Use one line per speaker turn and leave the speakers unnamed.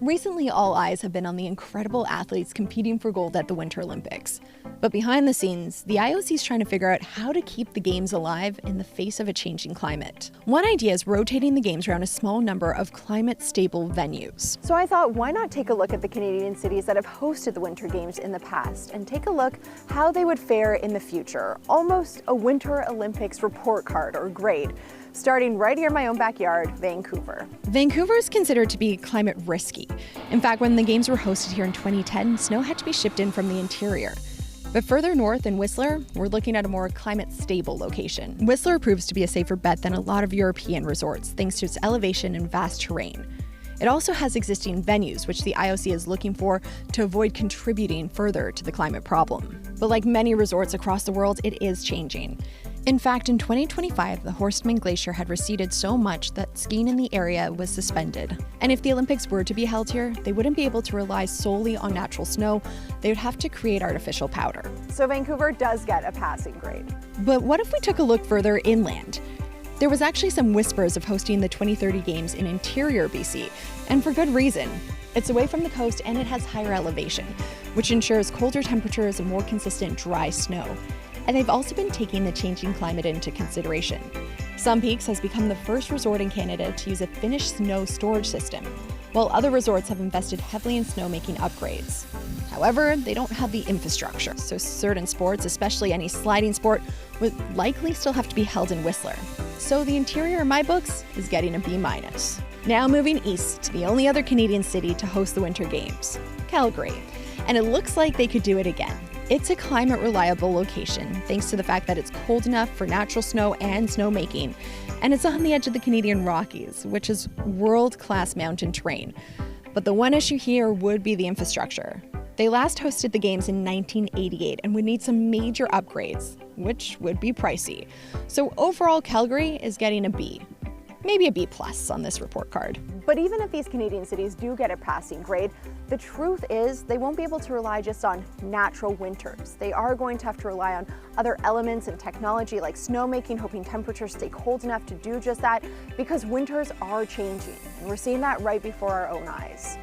Recently, all eyes have been on the incredible athletes competing for gold at the Winter Olympics. But behind the scenes, the IOC is trying to figure out how to keep the Games alive in the face of a changing climate. One idea is rotating the Games around a small number of climate-stable venues.
So I thought, why not take a look at the Canadian cities that have hosted the Winter Games in the past and take a look how they would fare in the future. Almost a Winter Olympics report card or grade. Starting right here in my own backyard, Vancouver.
Vancouver is considered to be climate risky. In fact, when the Games were hosted here in 2010, snow had to be shipped in from the interior. But further north in Whistler, we're looking at a more climate-stable location. Whistler proves to be a safer bet than a lot of European resorts, thanks to its elevation and vast terrain. It also has existing venues, which the IOC is looking for to avoid contributing further to the climate problem. But like many resorts across the world, it is changing. In fact, in 2025, the Horstman Glacier had receded so much that skiing in the area was suspended. And if the Olympics were to be held here, they wouldn't be able to rely solely on natural snow. They would have to create artificial powder.
So Vancouver does get a passing grade.
But what if we took a look further inland? There was actually some whispers of hosting the 2030 Games in interior BC, and for good reason. It's away from the coast and it has higher elevation, which ensures colder temperatures and more consistent dry snow. And they've also been taking the changing climate into consideration. Sun Peaks has become the first resort in Canada to use a finished snow storage system, while other resorts have invested heavily in snowmaking upgrades. However, they don't have the infrastructure, so certain sports, especially any sliding sport, would likely still have to be held in Whistler. So the interior in my books is getting a B-. Now moving east to the only other Canadian city to host the Winter Games, Calgary. And it looks like they could do it again. It's a climate-reliable location, thanks to the fact that it's cold enough for natural snow and snowmaking. And it's on the edge of the Canadian Rockies, which is world-class mountain terrain. But the one issue here would be the infrastructure. They last hosted the Games in 1988 and would need some major upgrades, which would be pricey. So overall, Calgary is getting a B. Maybe a B+ on this report card.
But even if these Canadian cities do get a passing grade, the truth is they won't be able to rely just on natural winters. They are going to have to rely on other elements and technology like snowmaking, hoping temperatures stay cold enough to do just that, because winters are changing. And we're seeing that right before our own eyes.